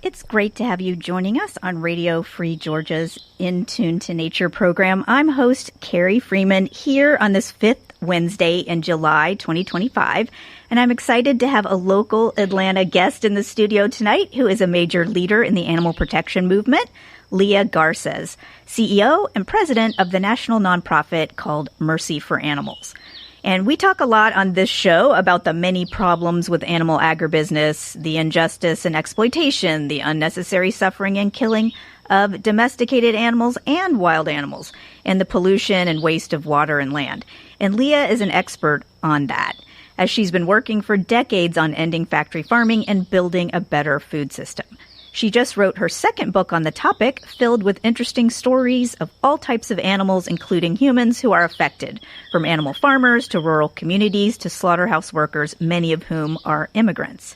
It's great to have you joining us on Radio Free Georgia's In Tune to Nature program. I'm host Carrie Freeman here on this fifth Wednesday in July 2025, and I'm excited to have a local Atlanta guest in the studio tonight who is a major leader in the animal protection movement, Leah Garces, CEO and president of the national nonprofit called Mercy for Animals. And we talk a lot on this show about the many problems with animal agribusiness, the injustice and exploitation, the unnecessary suffering and killing of domesticated animals and wild animals, and the pollution and waste of water and land. And Leah is an expert on that, as she's been working for decades on ending factory farming and building a better food system. She just wrote her second book on the topic, filled with interesting stories of all types of animals, including humans who are affected, from animal farmers to rural communities to slaughterhouse workers, many of whom are immigrants.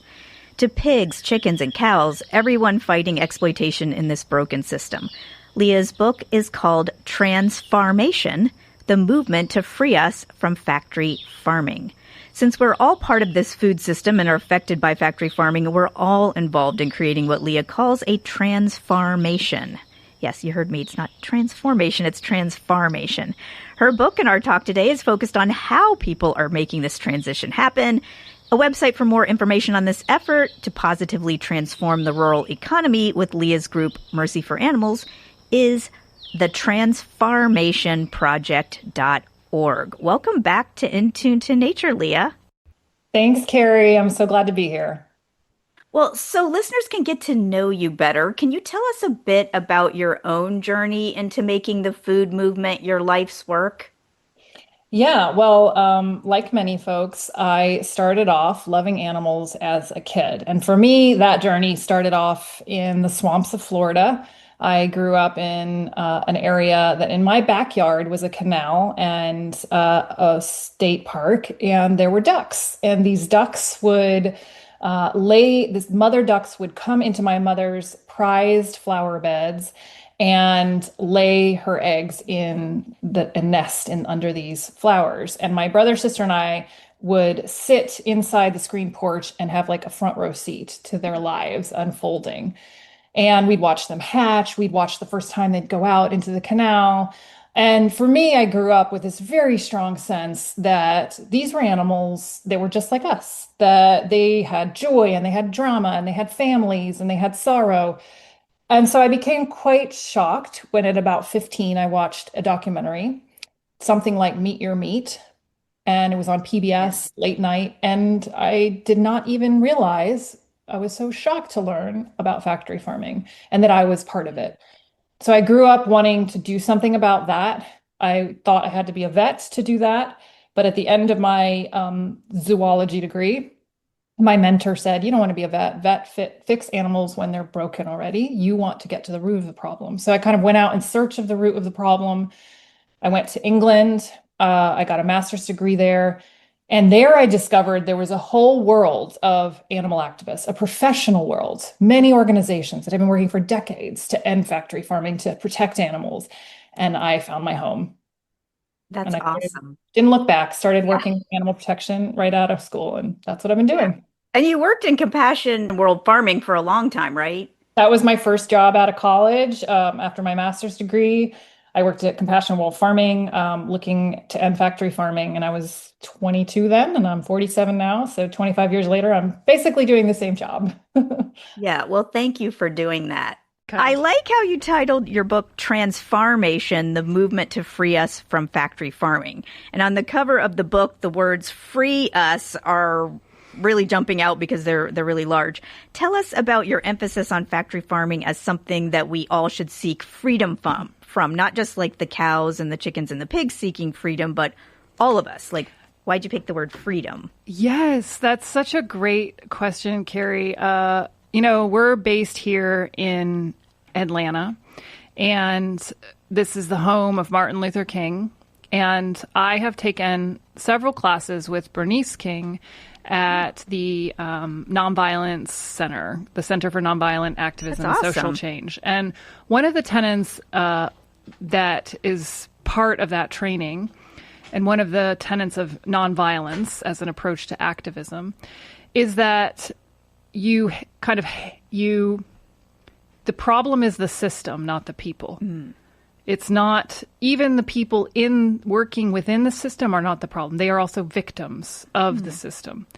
To pigs, chickens, and cows, everyone fighting exploitation in this broken system. Leah's book is called TransFARMation, the movement to free us from factory farming. Since we're all part of this food system and are affected by factory farming, we're all involved in creating what Leah calls a transformation. Yes, you heard me. It's not transformation, it's transformation. Her book and our talk today is focused on how people are making this transition happen. A website for more information on this effort to positively transform the rural economy with Leah's group, Mercy for Animals, is thetransfarmationproject.org. Welcome back to In Tune to Nature, Leah. Thanks, Carrie. I'm so glad to be here. Well, so listeners can get to know you better. Can you tell us a bit about your own journey into making the food movement your life's work? Yeah, well, like many folks, I started off loving animals as a kid. And for me, that journey started off in the swamps of Florida. I grew up in an area that in my backyard was a canal and a state park, and there were ducks. And these ducks would these mother ducks would come into my mother's prized flower beds and lay her eggs in a nest under these flowers. And my brother, sister, and I would sit inside the screen porch and have like a front row seat to their lives unfolding. And we'd watch them hatch. We'd watch the first time they'd go out into the canal. And for me, I grew up with this very strong sense that these were animals that were just like us, that they had joy and they had drama and they had families and they had sorrow. And so I became quite shocked when at about 15, I watched a documentary, something like Meet Your Meat. And it was on PBS late night. And I did not even realize I was so shocked to learn about factory farming and that I was part of it. So I grew up wanting to do something about that. I thought I had to be a vet to do that. But at the end of my zoology degree, my mentor said, you don't want to be a vet. Fix animals when they're broken already. You want to get to the root of the problem. So I kind of went out in search of the root of the problem. I went to England. I got a master's degree there. And there I discovered there was a whole world of animal activists, a professional world, many organizations that have been working for decades to end factory farming, to protect animals. And I found my home. That's awesome. Didn't look back, started working in animal protection right out of school. And that's what I've been doing. Yeah. And you worked in compassion world farming for a long time, right? That was my first job out of college. After my master's degree, I worked at Compassion World Farming, looking to end factory farming. And I was 22 then, and I'm 47 now. So 25 years later, I'm basically doing the same job. Yeah, well, thank you for doing that. I like how you titled your book TransFARMation, the movement to free us from factory farming. And on the cover of the book, the words free us are really jumping out because they're really large. Tell us about your emphasis on factory farming as something that we all should seek freedom from, not just like the cows and the chickens and the pigs seeking freedom, but all of us. Like, why'd you pick the word freedom? Yes, that's such a great question, Carrie. We're based here in Atlanta, and this is the home of Martin Luther King. And I have taken several classes with Bernice King at the Nonviolence Center, the Center for Nonviolent Activism and Social Change. And one of the tenets that is part of that training, and one of the tenets of nonviolence as an approach to activism, is that you the problem is the system, not the people. It's not, even the people in working within the system are not the problem. They are also victims of the system.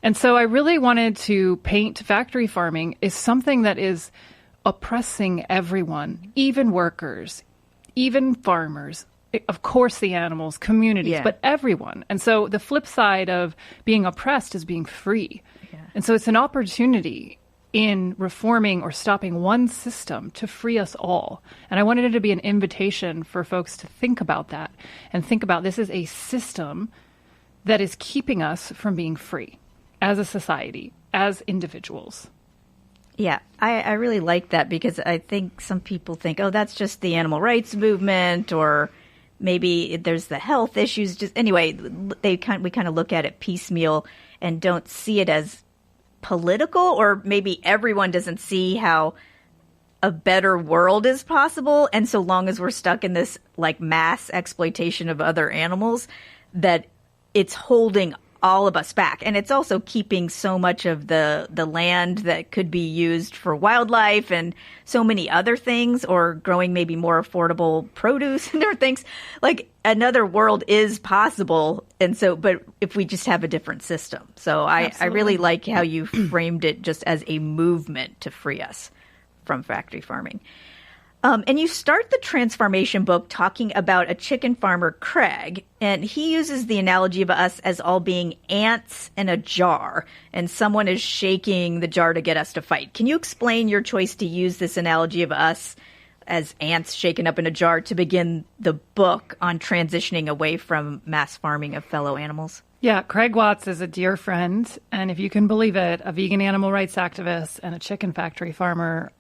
And so I really wanted to paint factory farming as something that is oppressing everyone, even workers, even farmers, of course the animals, communities, but everyone. And so the flip side of being oppressed is being free. And so it's an opportunity in reforming or stopping one system to free us all. And I wanted it to be an invitation for folks to think about that and think about this is a system that is keeping us from being free as a society, as individuals. Yeah, I really like that because I think some people think, oh, that's just the animal rights movement, or maybe there's the health issues. Just anyway, we kind of look at it piecemeal and don't see it as political, or maybe everyone doesn't see how a better world is possible. And so long as we're stuck in this like mass exploitation of other animals, that it's holding all of us back. And it's also keeping so much of the land that could be used for wildlife and so many other things, or growing maybe more affordable produce and different things. Like another world is possible. And so, but if we just have a different system. So I really like how you framed it just as a movement to free us from factory farming. And you start the TransFARMation book talking about a chicken farmer, Craig, and he uses the analogy of us as all being ants in a jar, and someone is shaking the jar to get us to fight. Can you explain your choice to use this analogy of us as ants shaken up in a jar to begin the book on transitioning away from mass farming of fellow animals? Yeah, Craig Watts is a dear friend, and if you can believe it, a vegan animal rights activist and a chicken factory farmer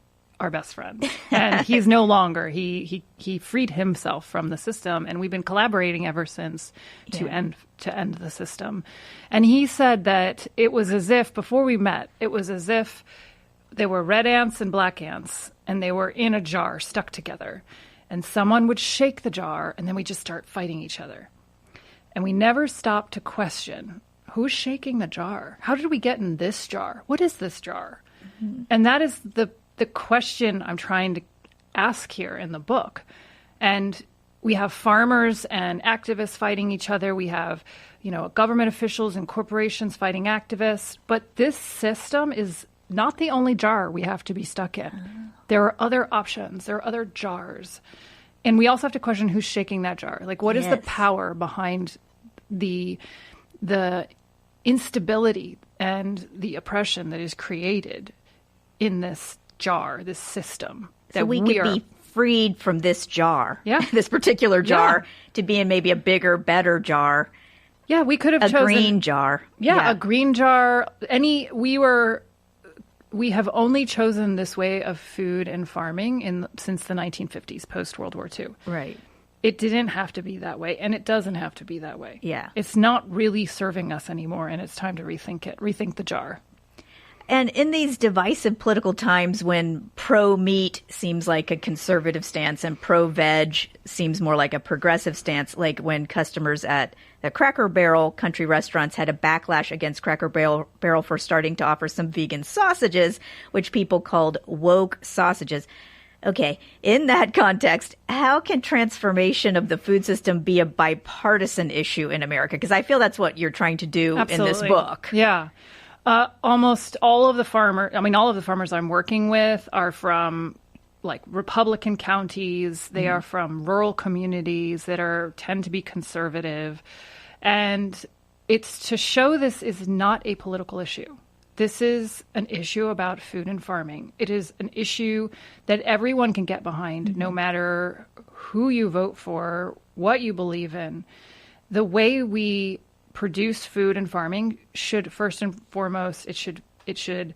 are best friends. And he's no longer. He freed himself from the system, and we've been collaborating ever since to end the system. And he said that it was as if, before we met, it was as if there were red ants and black ants, and they were in a jar stuck together. And someone would shake the jar, and then we just start fighting each other. And we never stopped to question, who's shaking the jar? How did we get in this jar? What is this jar? And that is the question I'm trying to ask here in the book. And we have farmers and activists fighting each other. We have, government officials and corporations fighting activists. But this system is not the only jar we have to be stuck in. There are other options. There are other jars. And we also have to question who's shaking that jar. Like, what is the power behind the instability and the oppression that is created in this jar, this system? So we could be freed from this jar, Yeah. this particular jar, to be in maybe a bigger, better jar. Yeah, we could have chosen a green jar. Yeah, a green jar. We have only chosen this way of food and farming since the 1950s, post World War II. Right. It didn't have to be that way, and it doesn't have to be that way. Yeah. It's not really serving us anymore, and it's time to rethink the jar. And in these divisive political times when pro-meat seems like a conservative stance and pro-veg seems more like a progressive stance, like when customers at the Cracker Barrel country restaurants had a backlash against Cracker Barrel for starting to offer some vegan sausages, which people called woke sausages. Okay, in that context, how can transformation of the food system be a bipartisan issue in America? Because I feel that's what you're trying to do in this book. Yeah. Almost all of the farmers I'm working with are from like Republican counties. They are from rural communities that tend to be conservative. And it's to show this is not a political issue. This is an issue about food and farming. It is an issue that everyone can get behind, no matter who you vote for, what you believe in. The way we produce food and farming should, first and foremost, it should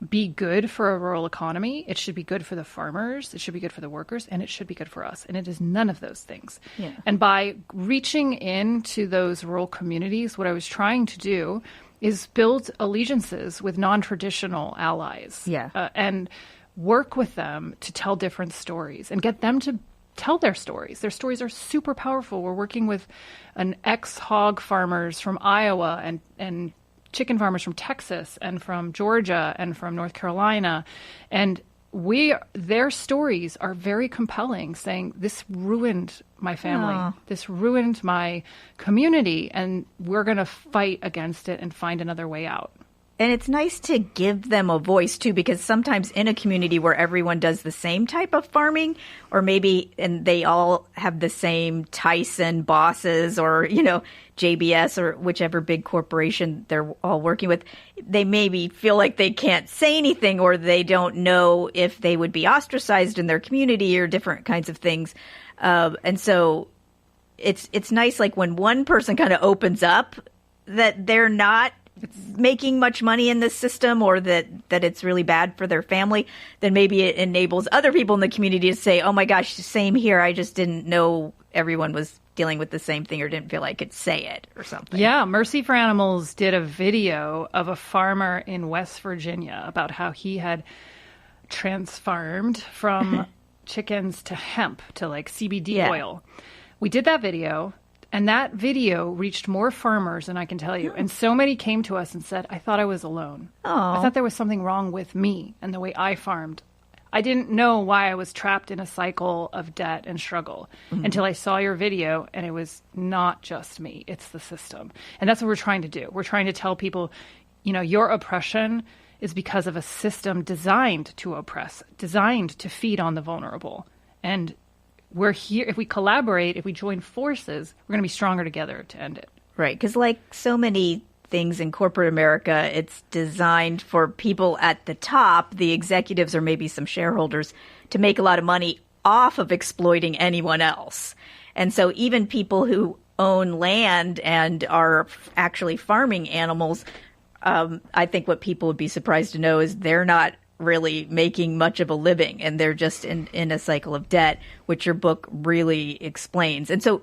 be good for a rural economy. It should be good for the farmers. It should be good for the workers, and it should be good for us. And it is none of those things. Yeah. And by reaching into those rural communities, what I was trying to do is build allegiances with non-traditional allies. Yeah. And work with them to tell different stories and get them to tell their stories. Their stories are super powerful. We're working with an ex-hog farmers from Iowa and chicken farmers from Texas and from Georgia and from North Carolina. And their stories are very compelling, saying this ruined my family. Aw. This ruined my community, and we're going to fight against it and find another way out. And it's nice to give them a voice, too, because sometimes in a community where everyone does the same type of farming, or maybe and they all have the same Tyson bosses or, JBS or whichever big corporation they're all working with, they maybe feel like they can't say anything or they don't know if they would be ostracized in their community or different kinds of things. And so it's nice, like when one person kind of opens up that they're not making much money in this system or that it's really bad for their family, then maybe it enables other people in the community to say, oh my gosh, same here. I just didn't know everyone was dealing with the same thing or didn't feel I could say it or something. Yeah, Mercy for Animals did a video of a farmer in West Virginia about how he had transfarmed from chickens to hemp to like CBD oil. We did that video. And that video reached more farmers than I can tell you. And so many came to us and said, I thought I was alone. Oh. I thought there was something wrong with me and the way I farmed. I didn't know why I was trapped in a cycle of debt and struggle until I saw your video, and it was not just me. It's the system. And that's what we're trying to do. We're trying to tell people, your oppression is because of a system designed to oppress, designed to feed on the vulnerable. And we're here. If we collaborate, if we join forces, we're going to be stronger together to end it. Right. Because like so many things in corporate America, it's designed for people at the top, the executives or maybe some shareholders, to make a lot of money off of exploiting anyone else. And so even people who own land and are actually farming animals, I think what people would be surprised to know is they're not really making much of a living, and they're just in a cycle of debt, which your book really explains. And so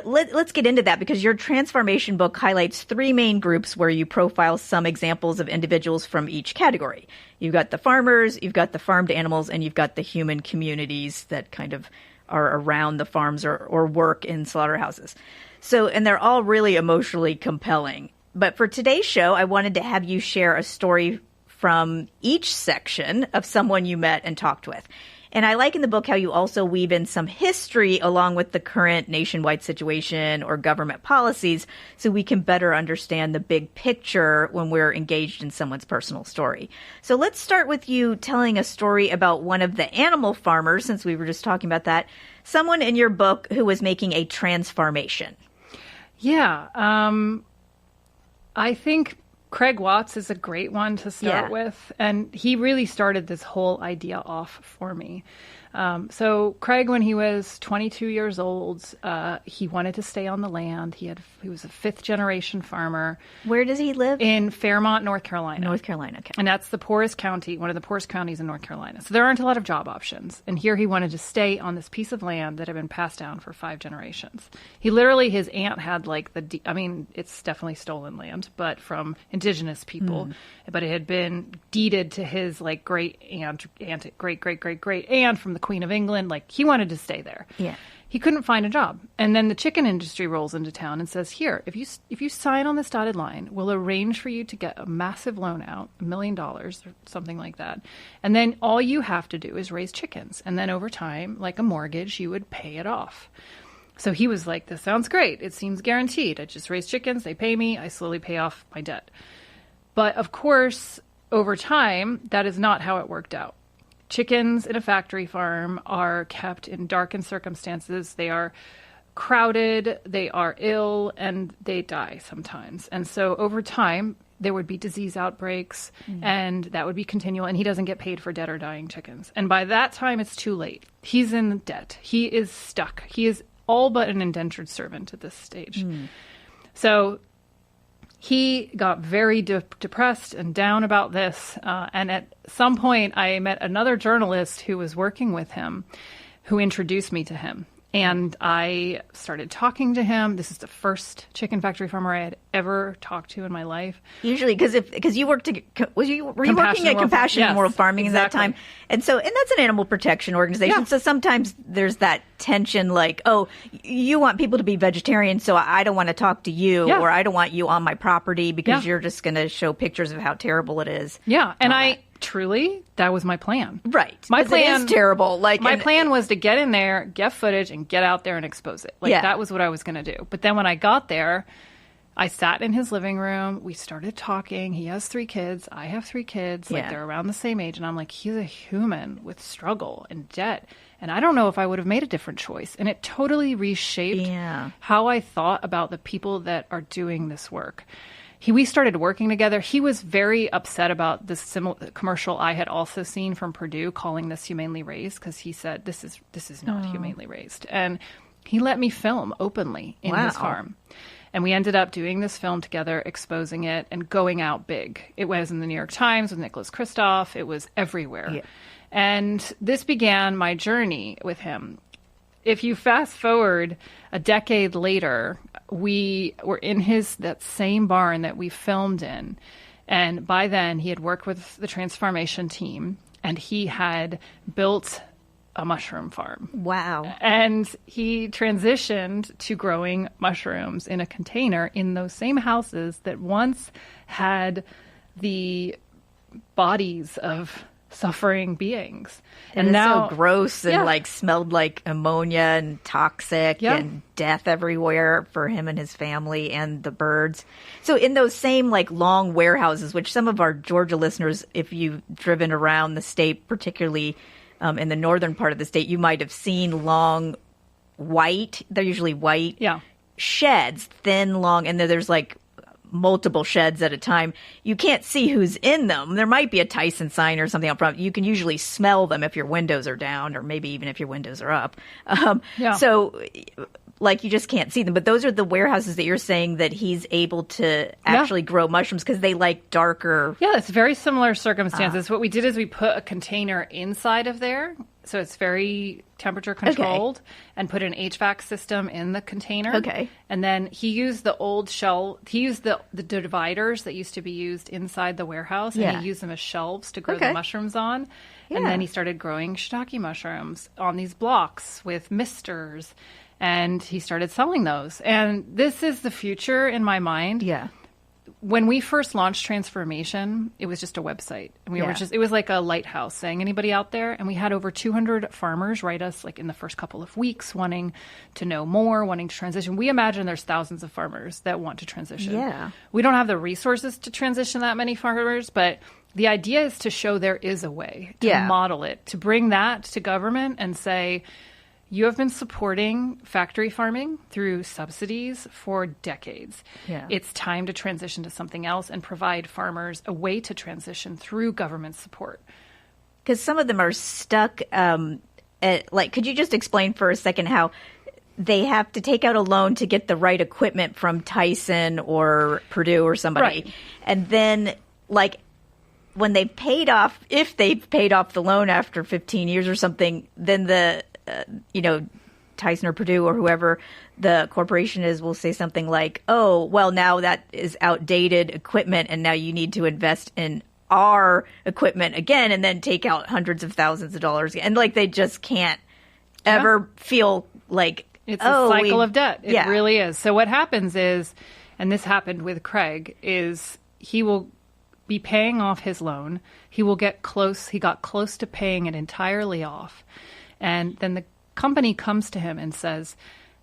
let's get into that, because your TransFARMation book highlights three main groups where you profile some examples of individuals from each category. You've got the farmers, you've got the farmed animals, and you've got the human communities that kind of are around the farms or work in slaughterhouses. So, and they're all really emotionally compelling. But for today's show, I wanted to have you share a story from each section of someone you met and talked with. And I like in the book how you also weave in some history along with the current nationwide situation or government policies so we can better understand the big picture when we're engaged in someone's personal story. So let's start with you telling a story about one of the animal farmers, since we were just talking about that, someone in your book who was making a transformation. Yeah. I think Craig Watts is a great one to start with. And he really started this whole idea off for me. So Craig, when he was 22 years old, he wanted to stay on the land. He was a fifth generation farmer. Where does he live? In Fairmont, North Carolina. North Carolina, okay. And that's the poorest county, one of the poorest counties in North Carolina. So there aren't a lot of job options. And here he wanted to stay on this piece of land that had been passed down for 5 generations. His aunt had it's definitely stolen land, but from indigenous people. But it had been deeded to his great aunt, great aunt from the Queen of England. He wanted to stay there. Yeah. He couldn't find a job. And then the chicken industry rolls into town and says, here, if you sign on this dotted line, we'll arrange for you to get a massive loan out, $1 million or something like that. And then all you have to do is raise chickens. And then over time, like a mortgage, you would pay it off. So he was like, this sounds great. It seems guaranteed. I just raise chickens, they pay me, I slowly pay off my debt. But of course, over time, that is not how it worked out. Chickens in a factory farm are kept in darkened circumstances. They are crowded, they are ill, and they die sometimes. And so over time, there would be disease outbreaks, and that would be continual, and he doesn't get paid for dead or dying chickens. And by that time, it's too late. He's in debt. He is stuck. He is all but an indentured servant at this stage. So he got very depressed and down about this. And at some point, I met another journalist who was working with him, who introduced me to him. And I started talking to him. This is the first chicken factory farmer I had ever talked to in my life. Usually, because you worked, were you working at Compassion World Farming in that time? And that's an animal protection organization. Yeah. So sometimes there's that tension, you want people to be vegetarian, so I don't want to talk to you, or I don't want you on my property because you're just going to show pictures of how terrible it is. Yeah, and truly, that was my plan. Right. My 'Cause it is terrible. Like, my plan was to get in there, get footage, and get out there and expose it. Like, that was what I was going to do. But then when I got there, I sat in his living room. We started talking. He has 3 kids. I have 3 kids. Like, they're around the same age. And I'm like, he's a human with struggle and debt. And I don't know if I would have made a different choice. And it totally reshaped how I thought about the people that are doing this work. We started working together. He was very upset about this similar commercial I had also seen from Purdue calling this humanely raised, because he said, this is not humanely raised. And he let me film openly in his farm. And we ended up doing this film together, exposing it, and going out big. It was in the New York Times with Nicholas Kristof. It was everywhere. Yeah. And this began my journey with him. If you fast forward a decade later, we were in that same barn that we filmed in. And by then, he had worked with the TransFARMation team, and he had built a mushroom farm. Wow. And he transitioned to growing mushrooms in a container in those same houses that once had the bodies of suffering beings. And now, so gross and like smelled like ammonia and toxic and death everywhere for him and his family and the birds. So in those same like long warehouses, which some of our Georgia listeners, if you've driven around the state, particularly in the northern part of the state, you might have seen long white, they're usually white sheds, thin, long, and then there's like multiple sheds at a time. You can't see who's in them. There might be a Tyson sign or something up front. You can usually smell them if your windows are down, or maybe even if your windows are up. So like you just can't see them. But those are the warehouses that you're saying that he's able to actually grow mushrooms, because they like darker. Yeah, it's very similar circumstances. What we did is we put a container inside of there, so it's very temperature controlled, and put an HVAC system in the container. Okay. And then he used the old he used the dividers that used to be used inside the warehouse, and he used them as shelves to grow the mushrooms on. Yeah. And then he started growing shiitake mushrooms on these blocks with misters, and he started selling those. And this is the future in my mind. Yeah. When we first launched TransFARMation, it was just a website. And we were it was like a lighthouse saying, anybody out there? And we had over 200 farmers write us like in the first couple of weeks, wanting to know more, wanting to transition. We imagine there's thousands of farmers that want to transition. Yeah. We don't have the resources to transition that many farmers, but the idea is to show there is a way, to model it, to bring that to government and say, you have been supporting factory farming through subsidies for decades. Yeah. It's time to transition to something else and provide farmers a way to transition through government support. Because some of them are stuck. Could you just explain for a second how they have to take out a loan to get the right equipment from Tyson or Purdue or somebody? Right. And then, like, when they've paid off, if they've paid off the loan after 15 years or something, then the Tyson or Purdue or whoever the corporation is will say something like, oh, well, now that is outdated equipment and now you need to invest in our equipment again, and then take out hundreds of thousands of dollars. And like, they just can't ever feel like it's a cycle of debt. It really is. So what happens is, and this happened with Craig, is he will be paying off his loan. He got close to paying it entirely off. And then the company comes to him and says,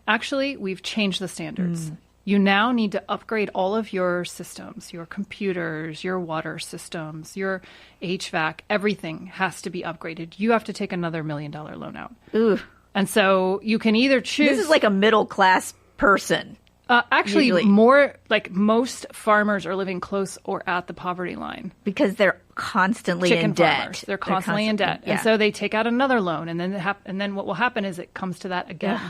actually, we've changed the standards. You now need to upgrade all of your systems, your computers, your water systems, your HVAC, everything has to be upgraded. You have to take another $1 million loan out. Ooh. And so you can either choose. This is like a middle class person. Actually, usually. More like most farmers are living close or at the poverty line. Because they're constantly in debt. They're constantly in debt. Yeah. And so they take out another loan. And then what will happen is it comes to that again.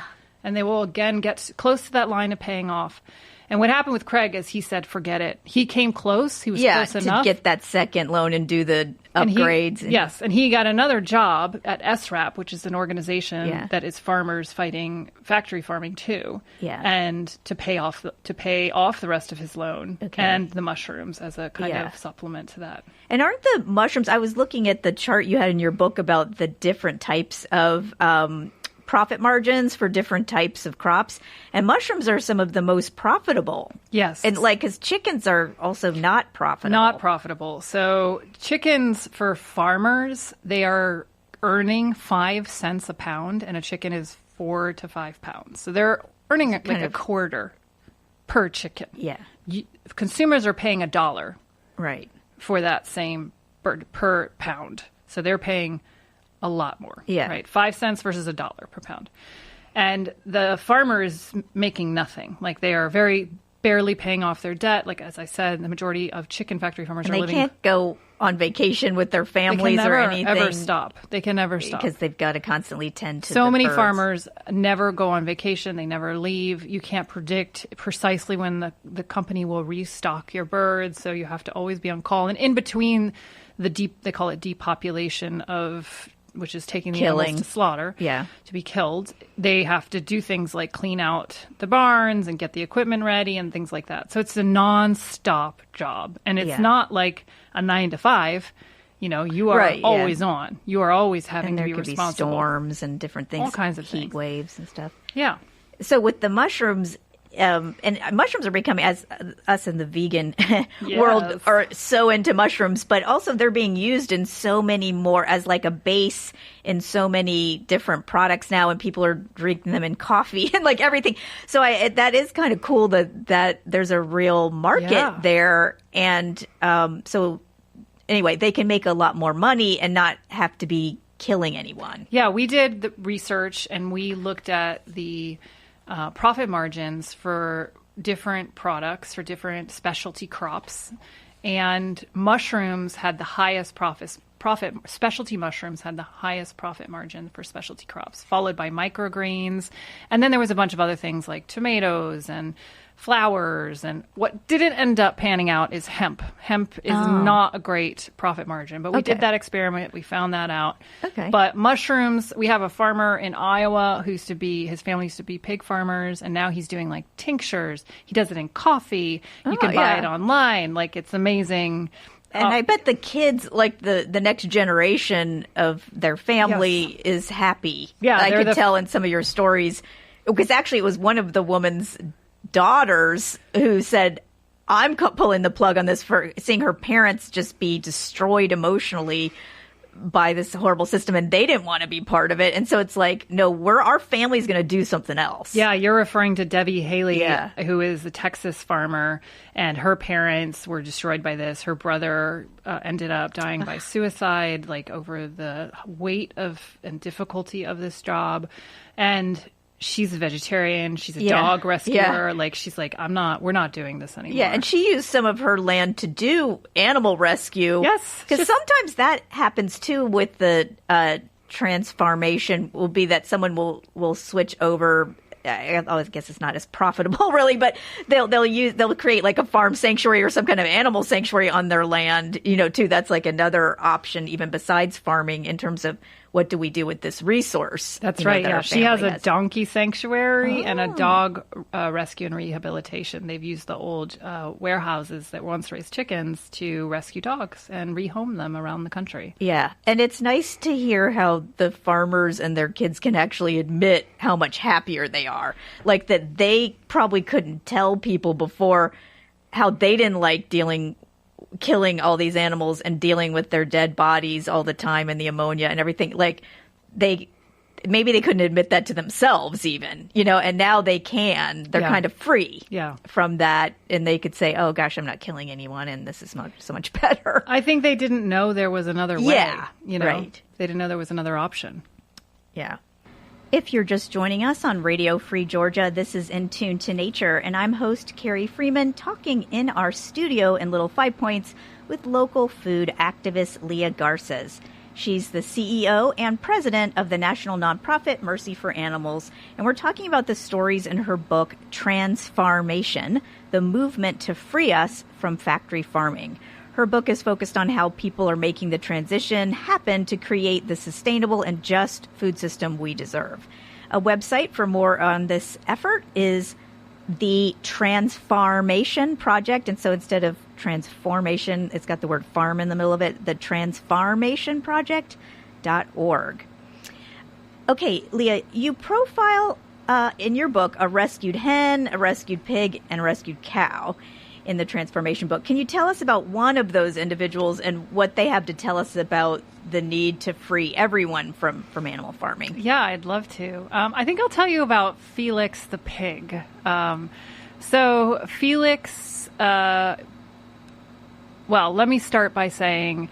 And they will again get close to that line of paying off. And what happened with Craig is he said, forget it. He came close. He was close enough. To get that second loan and do the upgrades. And he got another job at SRAP, which is an organization that is farmers fighting factory farming too. Yeah. And to pay off the rest of his loan and the mushrooms as a kind of supplement to that. And aren't the mushrooms, I was looking at the chart you had in your book about the different types of profit margins for different types of crops, and mushrooms are some of the most profitable. Yes. And because chickens are also not profitable. Not profitable. So chickens for farmers, they are earning 5 cents a pound, and a chicken is 4 to 5 pounds. So they're earning like a quarter per chicken. Yeah. Consumers are paying $1 Right. for that same bird per pound. So they're paying a lot more. Yeah. Right. 5 cents versus $1 per pound. And the farmer is making nothing. Like they are very barely paying off their debt. Like, as I said, the majority of chicken factory farmers are living. They can't go on vacation with their families or anything. They can never stop. They can never stop. Because they've got to constantly tend to so many birds. Farmers never go on vacation. They never leave. You can't predict precisely when the company will restock your birds. So you have to always be on call. And in between they call it depopulation which is taking the animals to slaughter, to be killed. They have to do things like clean out the barns and get the equipment ready and things like that. So it's a non-stop job. And it's not like a 9 to 5. You know, you are always on. You are always having to be responsible. There could be storms and different things. All kinds of heat waves and stuff. Yeah. So with the mushrooms, and mushrooms are becoming, as us in the vegan world are so into mushrooms, but also they're being used in so many more as like a base in so many different products now, and people are drinking them in coffee and like everything. So that is kind of cool that there's a real market there. And so anyway, they can make a lot more money and not have to be killing anyone. Yeah, we did the research and we looked at the profit margins for different products, for different specialty crops. And mushrooms had the highest profit. Specialty mushrooms had the highest profit margin for specialty crops, followed by microgreens. And then there was a bunch of other things like tomatoes and flowers. And what didn't end up panning out is hemp. Hemp is not a great profit margin, but we did that experiment. We found that out. Okay. But mushrooms, we have a farmer in Iowa his family used to be pig farmers, and now he's doing like tinctures. He does it in coffee. You can buy it online. Like, it's amazing. And I bet the kids, like the next generation of their family is happy. Yeah. I could tell in some of your stories, because actually it was one of the woman's daughters who said, I'm pulling the plug on this for seeing her parents just be destroyed emotionally by this horrible system, and they didn't want to be part of it. And so it's like, no, our family's going to do something else. Yeah, you're referring to Debbie Haley, who is a Texas farmer, and her parents were destroyed by this. Her brother ended up dying by suicide, like over the weight of and difficulty of this job. And she's a vegetarian. She's a dog rescuer. Yeah. Like, she's like, we're not doing this anymore. Yeah, and she used some of her land to do animal rescue. Yes. Because sometimes that happens too with the TransFARMation, will be that someone will switch over. I guess it's not as profitable really, but they'll create like a farm sanctuary or some kind of animal sanctuary on their land, too. That's like another option even besides farming in terms of what do we do with this resource? That's right. Yeah, she has a donkey sanctuary and a dog rescue and rehabilitation. They've used the old warehouses that once raised chickens to rescue dogs and rehome them around the country. Yeah, and it's nice to hear how the farmers and their kids can actually admit how much happier they are. Like that they probably couldn't tell people before how they didn't like killing all these animals and dealing with their dead bodies all the time and the ammonia and everything. Like maybe they couldn't admit that to themselves even, and now they can. They're kind of free from that, and they could say, oh gosh, I'm not killing anyone and this is so much better. I think they didn't know there was another way. Yeah, right. They didn't know there was another option. Yeah. If you're just joining us on Radio Free Georgia, this is In Tune to Nature, and I'm host Carrie Freeman, talking in our studio in Little Five Points with local food activist Leah Garces. She's the CEO and president of the national nonprofit Mercy for Animals, and we're talking about the stories in her book, TransFARMation, The Movement to Free Us from Factory Farming. Her book is focused on how people are making the transition happen to create the sustainable and just food system we deserve. A website for more on this effort is the TransFARMation Project. And so instead of transformation, it's got the word farm in the middle of it, the TransFARMation Project.org. Okay, Leah, you profile in your book a rescued hen, a rescued pig, and a rescued cow in the TransFARMation book. Can you tell us about one of those individuals and what they have to tell us about the need to free everyone from animal farming? Yeah, I'd love to. I think I'll tell you about Felix the pig. So Felix, well, let me start by saying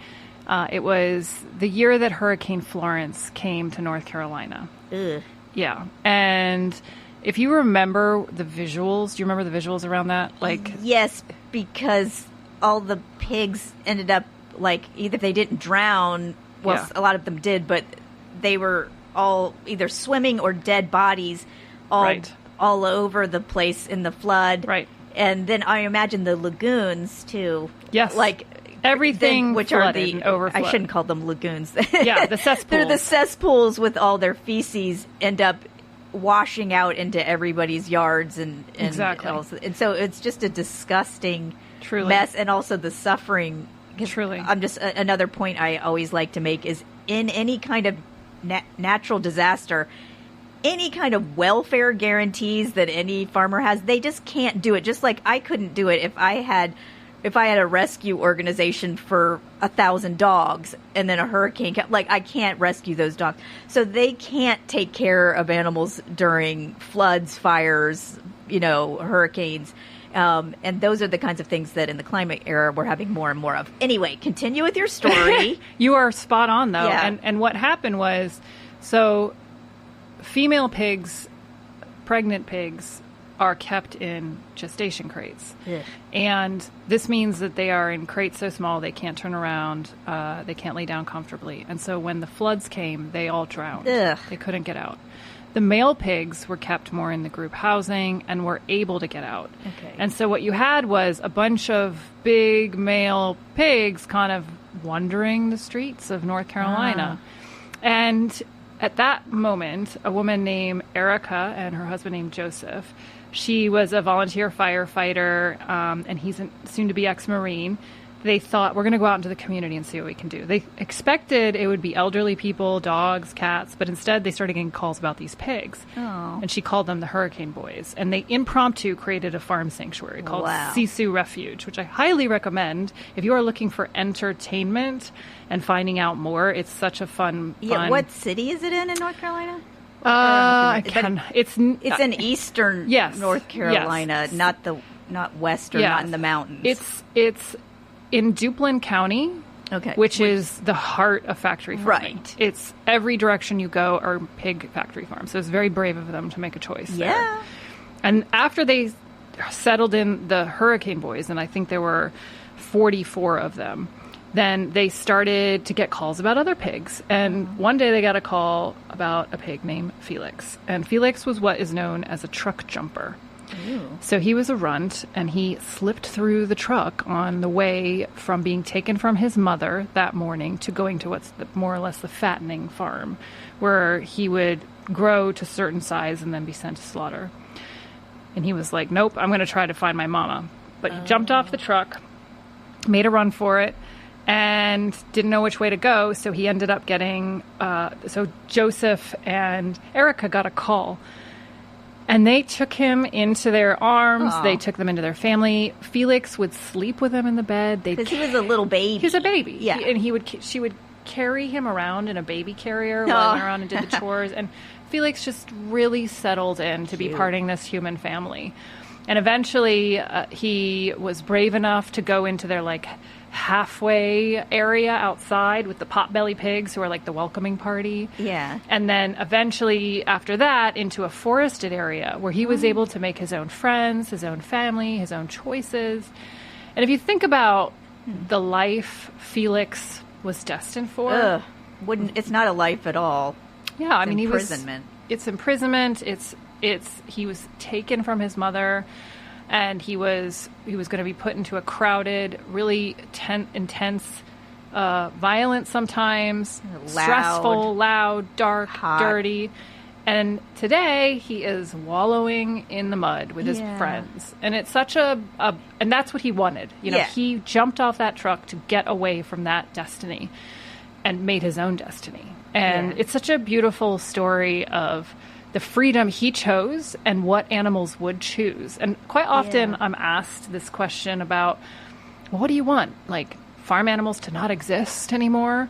it was the year that Hurricane Florence came to North Carolina. Ugh. Yeah. And if you remember the visuals, do you remember the visuals around that? Yes, because all the pigs ended up, either they didn't drown, a lot of them did, but they were all either swimming or dead bodies all over the place in the flood. Right. And then I imagine the lagoons, too. Yes. Everything which flooded are and overflowed. I shouldn't call them lagoons. Yeah, the cesspools. They're the cesspools with all their feces end up washing out into everybody's yards and exactly. And so it's just a disgusting Truly. mess, and also the suffering. Truly. I'm just another point I always like to make is in any kind of natural disaster, any kind of welfare guarantees that any farmer has, they just can't do it. Just like I couldn't do it if I had a rescue organization for 1,000 dogs and then a hurricane, I can't rescue those dogs. So they can't take care of animals during floods, fires, hurricanes. And those are the kinds of things that in the climate era we're having more and more of. Anyway, continue with your story. You are spot on, though. Yeah. And what happened was, so female pigs, pregnant pigs, are kept in gestation crates. Yeah. And this means that they are in crates so small they can't turn around, they can't lay down comfortably. And so when the floods came, they all drowned. Ugh. They couldn't get out. The male pigs were kept more in the group housing and were able to get out. Okay. And so what you had was a bunch of big male pigs kind of wandering the streets of North Carolina. And at that moment, a woman named Erica and her husband named Joseph, she was a volunteer firefighter, and he's soon to be ex-Marine. They thought, we're going to go out into the community and see what we can do. They expected it would be elderly people, dogs, cats, but instead they started getting calls about these pigs. Oh. And she called them the Hurricane Boys. And they impromptu created a farm sanctuary called Sisu Refuge, which I highly recommend if you are looking for entertainment and finding out more. It's such a fun. What city is it in North Carolina? It's in eastern North Carolina, yes. not western, not in the mountains. It's in Duplin County, which is the heart of factory farming. Right. It's every direction you go are pig factory farms. So it's very brave of them to make a choice there. And after they settled in the Hurricane Boys, and I think there were 44 of them, then they started to get calls about other pigs. And one day they got a call about a pig named Felix. And Felix was what is known as a truck jumper. Ew. So he was a runt, and he slipped through the truck on the way from being taken from his mother that morning to going to what's more or less the fattening farm, where he would grow to a certain size and then be sent to slaughter. And he was like, nope, I'm going to try to find my mama. But he jumped off the truck, made a run for it, and didn't know which way to go. So he ended up getting, so Joseph and Erica got a call. And they took him into their arms. Aww. They took them into their family. Felix would sleep with them in the bed. Because he was a little baby. He was a baby. Yeah. She would carry him around in a baby carrier while he went around and did the chores. And Felix just really settled in to be parting this human family. And eventually he was brave enough to go into their halfway area outside with the potbelly pigs who are the welcoming party. Yeah. And then eventually after that into a forested area where he was able to make his own friends, his own family, his own choices. And if you think about the life Felix was destined for. It's not a life at all. Yeah, It's imprisonment. It's imprisonment. He was taken from his mother. And he was going to be put into a crowded, really intense, violent sometimes, stressful, loud, dark, hot, dirty. And today he is wallowing in the mud with his friends. And it's such and that's what he wanted. He jumped off that truck to get away from that destiny. and made his own destiny. And it's such a beautiful story of the freedom he chose and what animals would choose. And quite often I'm asked this question about, well, what do you want? Like farm animals to not exist anymore?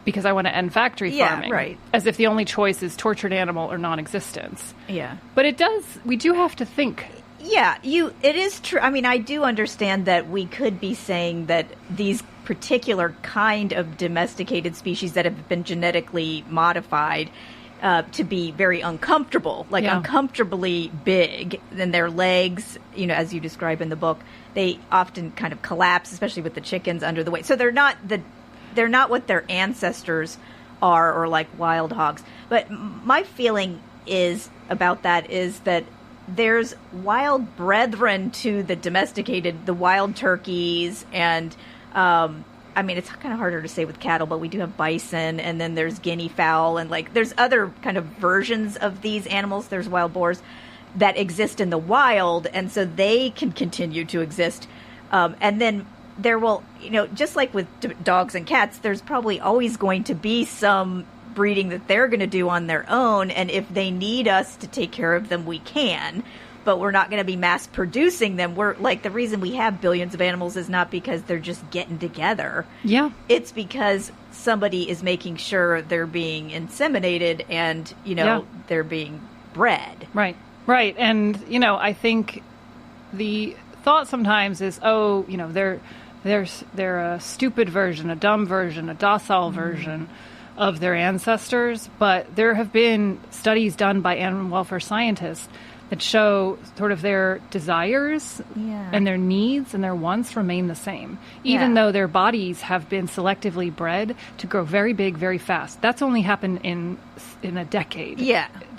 Because I want to end factory farming. Right. As if the only choice is tortured animal or non-existence. Yeah. But we do have to think. Yeah, it is true. I mean, I do understand that we could be saying that these particular kind of domesticated species that have been genetically modified to be very uncomfortable, like uncomfortably big, and their legs, as you describe in the book, they often kind of collapse, especially with the chickens under the weight. So they're not what their ancestors are, or like wild hogs. But my feeling about that is that there's wild brethren to the wild turkeys, and I mean, it's kind of harder to say with cattle, but we do have bison, and then there's guinea fowl, and like there's other kind of versions of these animals. There's wild boars that exist in the wild, and so they can continue to exist. And then there will, just like with dogs and cats, there's probably always going to be some breeding that they're going to do on their own. And if they need us to take care of them, we can, but we're not going to be mass producing them. We're like, the reason we have billions of animals is not because they're just getting together. Yeah. It's because somebody is making sure they're being inseminated and, they're being bred. Right. Right. And, I think the thought sometimes is, they're a stupid version, a dumb version, a docile version of their ancestors. But there have been studies done by animal welfare scientists that show sort of their desires and their needs and their wants remain the same, even though their bodies have been selectively bred to grow very big, very fast. That's only happened in a decade.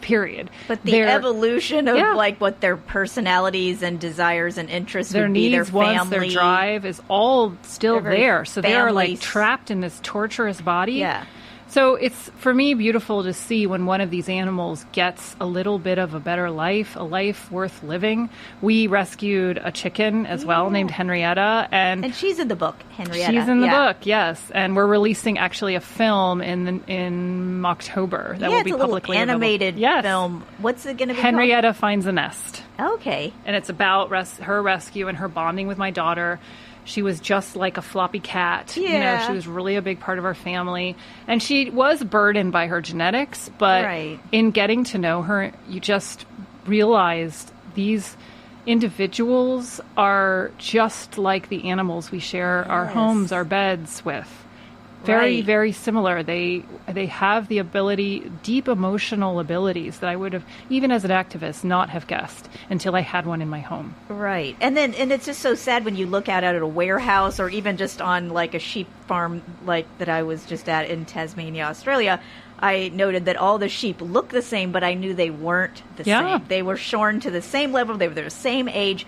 Period. But the evolution of like what their personalities and desires and interests their would needs, be, their family, wants, their drive is all still there. So they are like trapped in this torturous body. Yeah. So it's, for me, beautiful to see when one of these animals gets a little bit of a better life, a life worth living. We rescued a chicken as well named Henrietta. And she's in the book, Henrietta. She's in the book, yes. And we're releasing actually a film in October that will be publicly available. Animated film. What's it going to be Henrietta called? Finds a Nest. Okay. And it's about her rescue and her bonding with my daughter. She was just like a floppy cat. Yeah. She was really a big part of our family. And she was burdened by her genetics. But in getting to know her, you just realized these individuals are just like the animals we share our homes, our beds with. Very, very similar. They have the ability, deep emotional abilities that I would have, even as an activist, not have guessed until I had one in my home. Right. And it's just so sad when you look out at a warehouse or even just on like a sheep farm like that I was just at in Tasmania, Australia. I noted that all the sheep look the same, but I knew they weren't the same. They were shorn to the same level. They were the same age.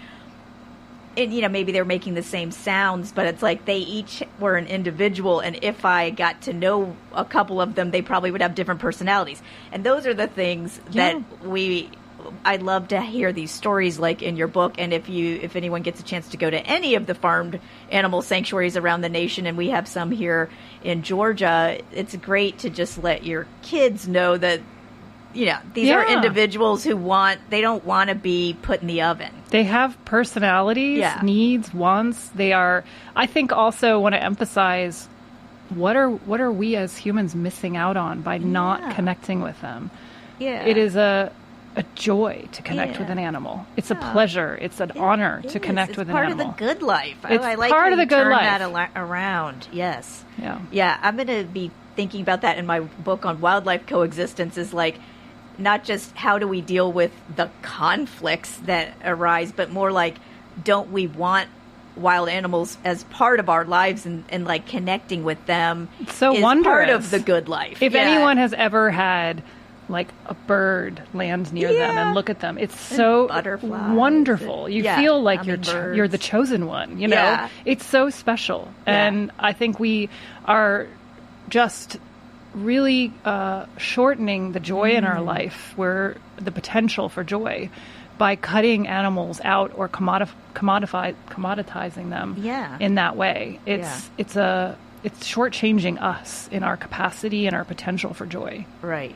And, maybe they're making the same sounds, but it's like they each were an individual. And if I got to know a couple of them, they probably would have different personalities. And those are the things that I love to hear these stories like in your book. And if anyone gets a chance to go to any of the farmed animal sanctuaries around the nation, and we have some here in Georgia, it's great to just let your kids know that, these are individuals who they don't want to be put in the oven. They have personalities, needs, wants. They are, I think, also want to emphasize what are we as humans missing out on by not connecting with them. Yeah. It is a joy to connect with an animal. It's a pleasure. It's an honor to connect with an animal. It's part of the good life. It's I like part how of the you good turn life. That around. Yes. Yeah. Yeah. I'm going to be thinking about that in my book on wildlife coexistence, is like, not just how do we deal with the conflicts that arise, but more like, don't we want wild animals as part of our lives, and like connecting with them so is wondrous. Part of the good life. If anyone has ever had like a bird land near them and look at them, it's so wonderful. You feel like you're the chosen one, It's so special. And I think we are just really shortening the joy in our life, where the potential for joy, by cutting animals out or commoditizing them in that way. It's it's shortchanging us in our capacity and our potential for joy. Right.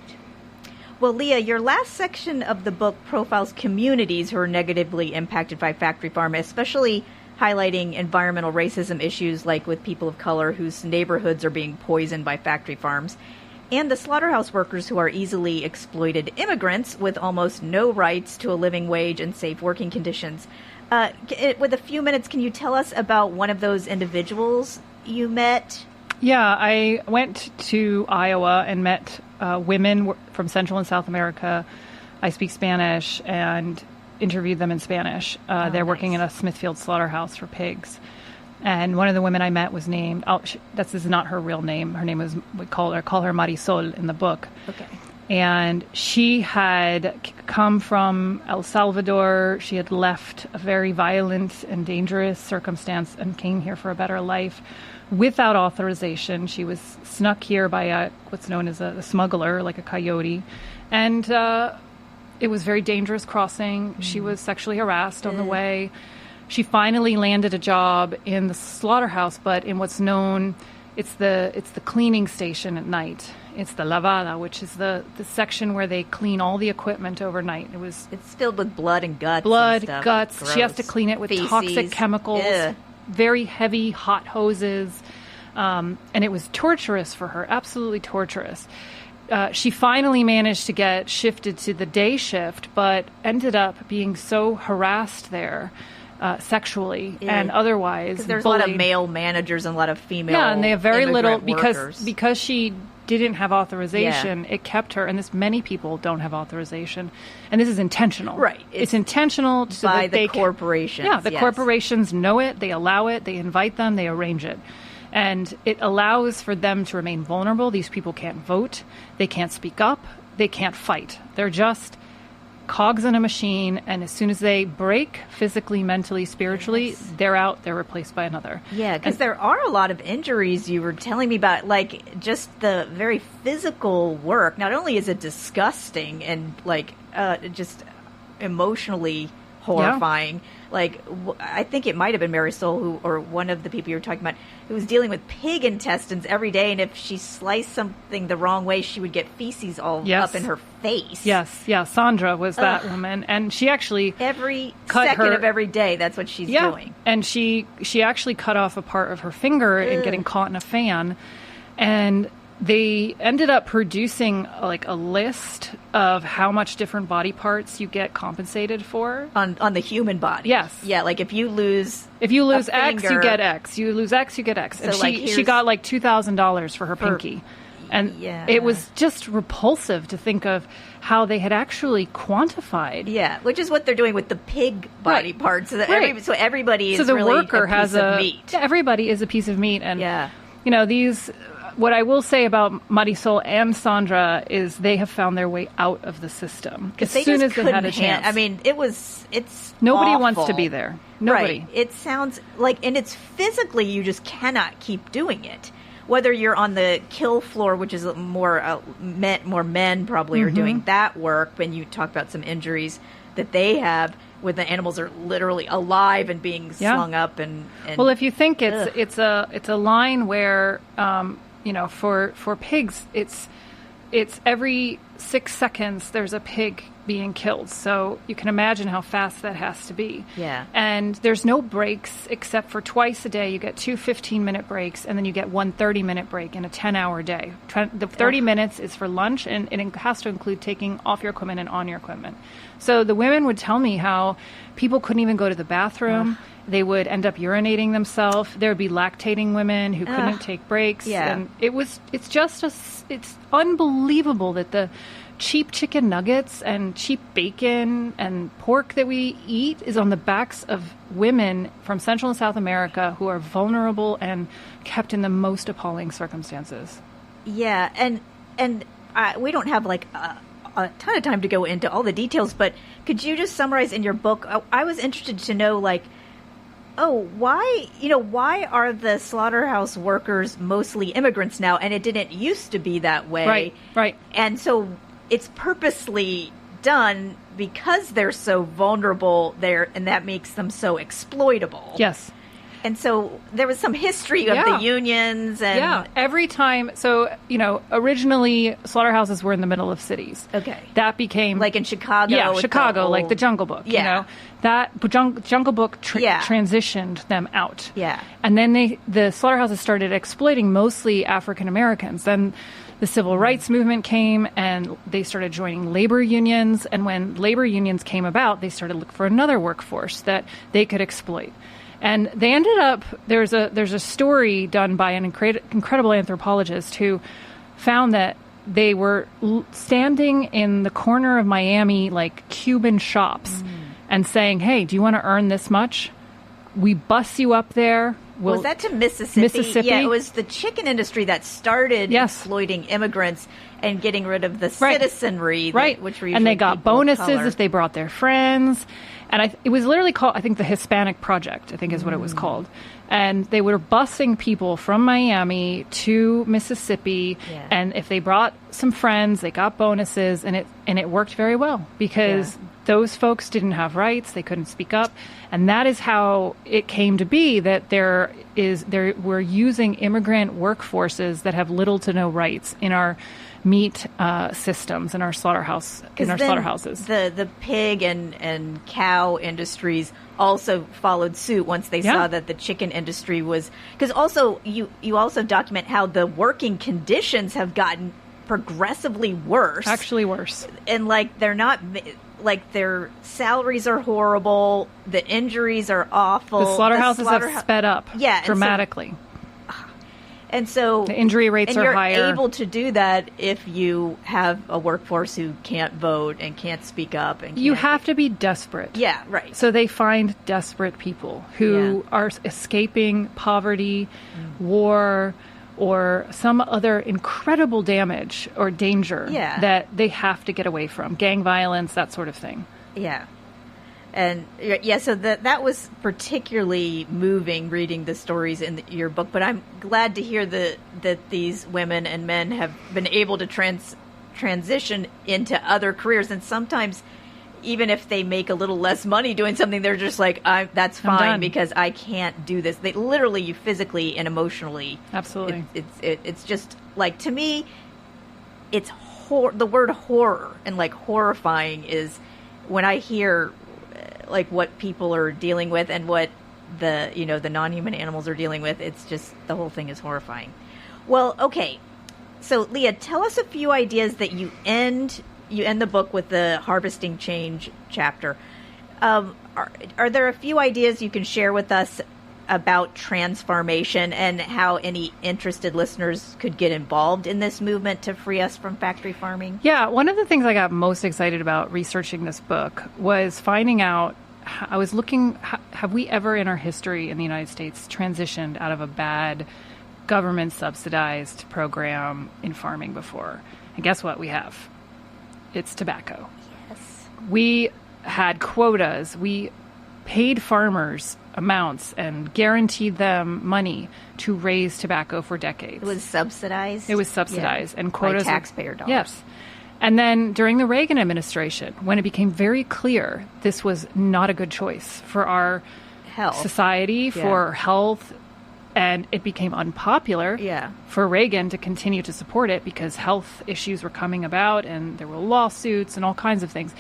Well, Leah, your last section of the book profiles communities who are negatively impacted by factory farm, especially highlighting environmental racism issues like with people of color whose neighborhoods are being poisoned by factory farms, and the slaughterhouse workers who are easily exploited immigrants with almost no rights to a living wage and safe working conditions. With a few minutes, can you tell us about one of those individuals you met? Yeah, I went to Iowa and met women from Central and South America. I speak Spanish and interviewed them in Spanish. They're working in a Smithfield slaughterhouse for pigs. And one of the women I met was named, this is not her real name. Her name was, we call her Marisol in the book. Okay. And she had come from El Salvador. She had left a very violent and dangerous circumstance and came here for a better life without authorization. She was snuck here by what's known as a smuggler, like a coyote. And it was very dangerous crossing. She was sexually harassed on the way. She finally landed a job in the slaughterhouse, but in what's known, it's the cleaning station at night. It's the lavada, which is the section where they clean all the equipment overnight. It's filled with blood and guts. Blood, and stuff. guts. Gross. She has to clean it with Feces. toxic chemicals, very heavy, hot hoses. And it was torturous for her, absolutely torturous. She finally managed to get shifted to the day shift, but ended up being so harassed there sexually and otherwise. Because there's bullied. a lot of male managers and a lot of female. Yeah, and they have very little workers. because she didn't have authorization. It kept her, and many people don't have authorization, and this is intentional. Right, it's intentional so by that they corporations. Yeah, the corporations know it. They allow it. They invite them. They arrange it. And it allows for them to remain vulnerable. These people can't vote. They can't speak up. They can't fight. They're just cogs in a machine. And as soon as they break physically, mentally, spiritually, they're out. They're replaced by another. Yeah, because there are a lot of injuries you were telling me about, like just the very physical work. Not only is it disgusting and just emotionally horrifying. Like, I think it might have been Marisol or one of the people you were talking about, who was dealing with pig intestines every day, and if she sliced something the wrong way, she would get feces all up in her face. Yes, yeah. Sandra was that woman, and she actually every second of every day. That's what she's doing. And she actually cut off a part of her finger and getting caught in a fan, and they ended up producing like a list of how much different body parts you get compensated for on the human body. Yes. Yeah, like if you lose X, you get X. You lose X, you get X. And so she got like $2,000 for her pinky. And it was just repulsive to think of how they had actually quantified. Yeah, which is what they're doing with the pig body parts. So that everybody is the really worker a piece of meat. Everybody is a piece of meat. And, you know, what I will say about Marisol and Sandra is they have found their way out of the system as soon as they had a chance. I mean, it's nobody awful. wants to be there. Nobody. Right. It sounds like, and it's physically, you just cannot keep doing it. Whether you're on the kill floor, which is more men probably are doing that work. When you talk about some injuries that they have, where the animals are literally alive and being slung up and well, if you think it's a line where. You know, for pigs, it's every 6 seconds there's a pig being killed. So you can imagine how fast that has to be. Yeah. And there's no breaks except for twice a day. You get 2 15-minute breaks, and then you get 1 30-minute break in a 10-hour day. The 30 minutes is for lunch, and it has to include taking off your equipment and on your equipment. So the women would tell me how people couldn't even go to the bathroom. They would end up urinating themselves. There would be lactating women who couldn't take breaks. Yeah. And it's unbelievable that the cheap chicken nuggets and cheap bacon and pork that we eat is on the backs of women from Central and South America who are vulnerable and kept in the most appalling circumstances. Yeah. And we don't have like a ton of time to go into all the details, but could you just summarize in your book? I was interested to know, like, why are the slaughterhouse workers mostly immigrants now? And it didn't used to be that way. Right. And so it's purposely done because they're so vulnerable there, and that makes them so exploitable. Yes. And so there was some history of the unions. And every time. So, originally slaughterhouses were in the middle of cities. Okay. That became... Like in Chicago. Yeah, Chicago, like the Jungle Book, That Jungle Book transitioned them out. Yeah. And then the slaughterhouses started exploiting mostly African Americans. Then the civil rights movement came, and they started joining labor unions. And when labor unions came about, they started looking for another workforce that they could exploit. And they ended up, there's a story done by an incredible anthropologist who found that they were standing in the corner of Miami, like Cuban shops, and saying, hey, do you want to earn this much? We bus you up there. Was that to Mississippi? Mississippi? Yeah, it was the chicken industry that started exploiting immigrants and getting rid of the citizenry, which were usually and they got bonuses if they brought their friends. And it was literally called, I think, the Hispanic Project, I think is what it was called. And they were busing people from Miami to Mississippi. Yeah. And if they brought some friends, they got bonuses. And it worked very well because those folks didn't have rights. They couldn't speak up. And that is how it came to be that we're using immigrant workforces that have little to no rights in our meat systems in our slaughterhouses. The pig and cow industries also followed suit once they saw that the chicken industry was, because also you also document how the working conditions have gotten progressively worse. Actually worse. And they're not, their salaries are horrible, the injuries are awful. The slaughterhouses have sped up dramatically. And so the injury rates are higher. You're able to do that if you have a workforce who can't vote and can't speak up. And you have to be desperate. Yeah, right. So they find desperate people who are escaping poverty, war, or some other incredible damage or danger that they have to get away from. Gang violence, that sort of thing. Yeah. And so that was particularly moving reading the stories in your book. But I'm glad to hear that these women and men have been able to transition into other careers. And sometimes, even if they make a little less money doing something, they're just like, that's fine because I can't do this. They literally, you physically and emotionally. Absolutely. It's just like, to me, it's the word horror and horrifying is when I hear what people are dealing with and what the non-human animals are dealing with. It's just, the whole thing is horrifying. Well, okay. So Leah, tell us a few ideas that you end the book with the harvesting change chapter. Are there a few ideas you can share with us about TransFARMation and how any interested listeners could get involved in this movement to free us from factory farming? Yeah, one of the things I got most excited about researching this book was finding out, I was looking, have we ever in our history in the United States transitioned out of a bad government subsidized program in farming before? And guess what we have? It's tobacco. Yes. We had quotas. We paid farmers amounts and guaranteed them money to raise tobacco for decades. It was subsidized? It was subsidized. And quotas. By taxpayer dollars. Yes. And then during the Reagan administration, when it became very clear this was not a good choice for our society, for health, and it became unpopular for Reagan to continue to support it because health issues were coming about and there were lawsuits and all kinds of things,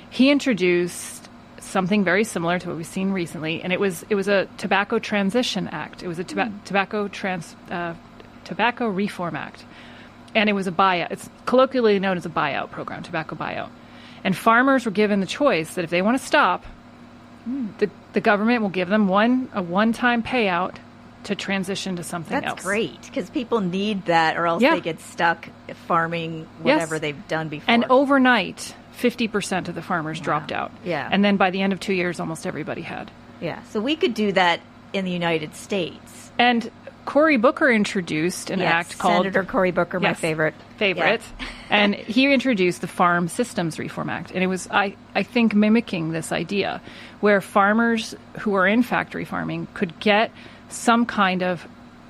he introduced something very similar to what we've seen recently, and it was a Tobacco Transition Act. It was a Tobacco Reform Act, and it was a buyout. It's colloquially known as a buyout program, tobacco buyout. And farmers were given the choice that if they want to stop, the government will give them a one-time payout to transition to something else. That's great, because people need that, or else they get stuck farming whatever they've done before. And overnight, 50% of the farmers dropped out. Yeah. And then by the end of 2 years, almost everybody had. Yeah. So we could do that in the United States. And Cory Booker introduced an act called... Senator Cory Booker, my favorite. Yeah. And he introduced the Farm Systems Reform Act. And it was, I think, mimicking this idea where farmers who are in factory farming could get some kind of,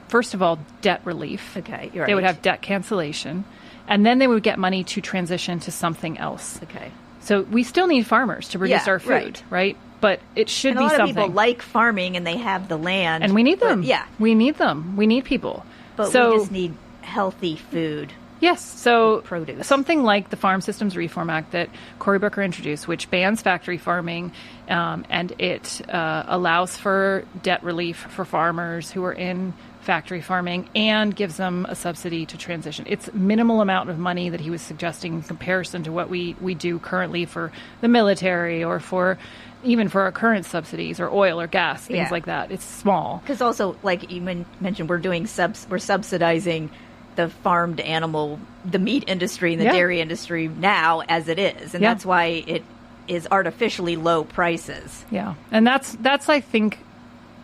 first of all, debt relief. Okay, you're right. They would have debt cancellation. And then they would get money to transition to something else. Okay. So we still need farmers to produce our food, right? but it should and be something. A lot of people like farming and they have the land. And we need them. Yeah. We need them. We need people. But we just need healthy food. Yes. So produce. Something like the Farm Systems Reform Act that Cory Booker introduced, which bans factory farming, and it allows for debt relief for farmers who are in factory farming and gives them a subsidy to transition. It's minimal amount of money that he was suggesting in comparison to what we do currently for the military or for even for our current subsidies or oil or gas, things like that. It's small. Because also, like you mentioned, we're subsidizing the farmed animal, the meat industry and the dairy industry now as it is. And that's why it is artificially low prices. Yeah. And that's I think,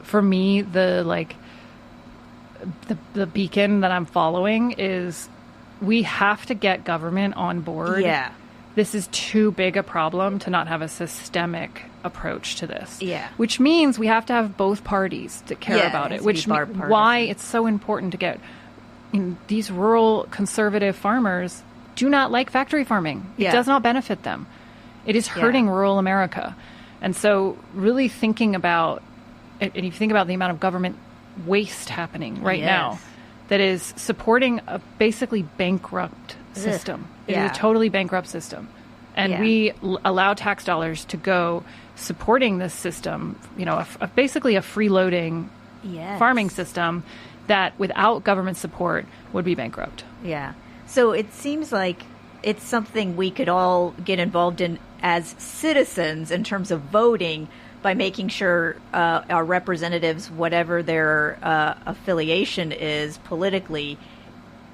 for me, the beacon that I'm following is we have to get government on board. Yeah. This is too big a problem to not have a systemic approach to this. Yeah. Which means we have to have both parties to care about it, which why it's so important to get these rural conservative farmers do not like factory farming. It does not benefit them. It is hurting rural America. And so really thinking about, and if you think about the amount of government waste happening right now that is supporting a basically bankrupt system. It is a totally bankrupt system. And we allow tax dollars to go supporting this system, basically a freeloading farming system that without government support would be bankrupt. Yeah. So it seems like it's something we could all get involved in as citizens in terms of voting by making sure our representatives, whatever their affiliation is politically,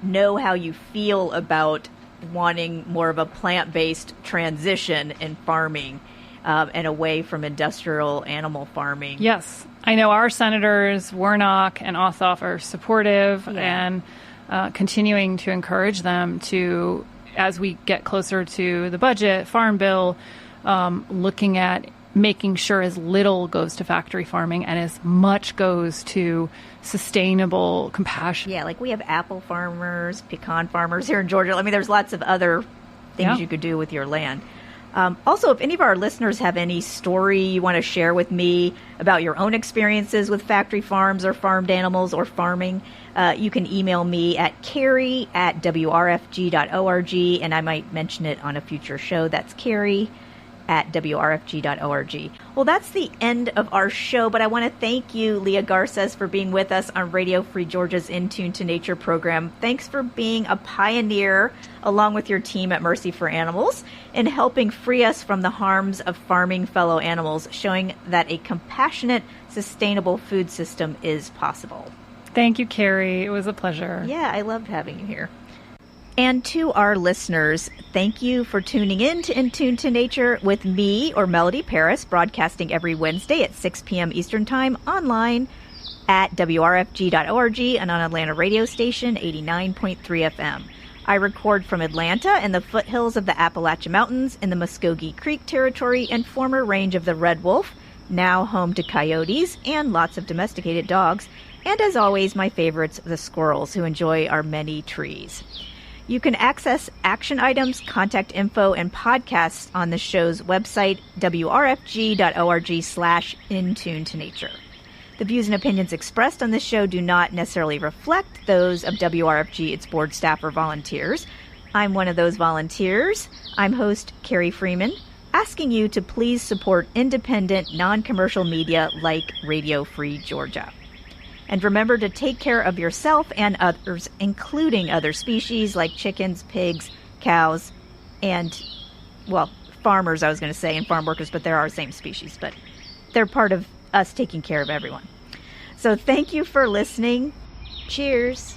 know how you feel about wanting more of a plant-based transition in farming and away from industrial animal farming. Yes. I know our senators, Warnock and Ossoff, are supportive and continuing to encourage them to, as we get closer to the budget, Farm Bill, looking at making sure as little goes to factory farming and as much goes to sustainable, compassion. Yeah, like we have apple farmers, pecan farmers here in Georgia. I mean, there's lots of other things you could do with your land. Also, if any of our listeners have any story you want to share with me about your own experiences with factory farms or farmed animals or farming, you can email me at carrie@wrfg.org, and I might mention it on a future show. That's carrie@wrfg.org. Well, that's the end of our show, but I want to thank you, Leah Garces, for being with us on Radio Free Georgia's In Tune to Nature program. Thanks for being a pioneer, along with your team at Mercy for Animals, in helping free us from the harms of farming fellow animals, showing that a compassionate, sustainable food system is possible. Thank you, Carrie. It was a pleasure. Yeah, I loved having you here. And to our listeners, thank you for tuning in to Tune to Nature with me, or Melody Paris, broadcasting every Wednesday at 6 p.m. Eastern Time online at WRFG.org and on Atlanta radio station 89.3 FM. I record from Atlanta in the foothills of the Appalachian Mountains in the Muskogee Creek territory and former range of the red wolf, now home to coyotes and lots of domesticated dogs, and as always, my favorites, the squirrels, who enjoy our many trees. You can access action items, contact info, and podcasts on the show's website, wrfg.org/intune-to-nature. The views and opinions expressed on this show do not necessarily reflect those of WRFG, its board staff, or volunteers. I'm one of those volunteers. I'm host Carrie Freeman, asking you to please support independent, non-commercial media like Radio Free Georgia. And remember to take care of yourself and others, including other species like chickens, pigs, cows, and, well, farmers, I was going to say, and farm workers, but they're our same species. But they're part of us taking care of everyone. So thank you for listening. Cheers.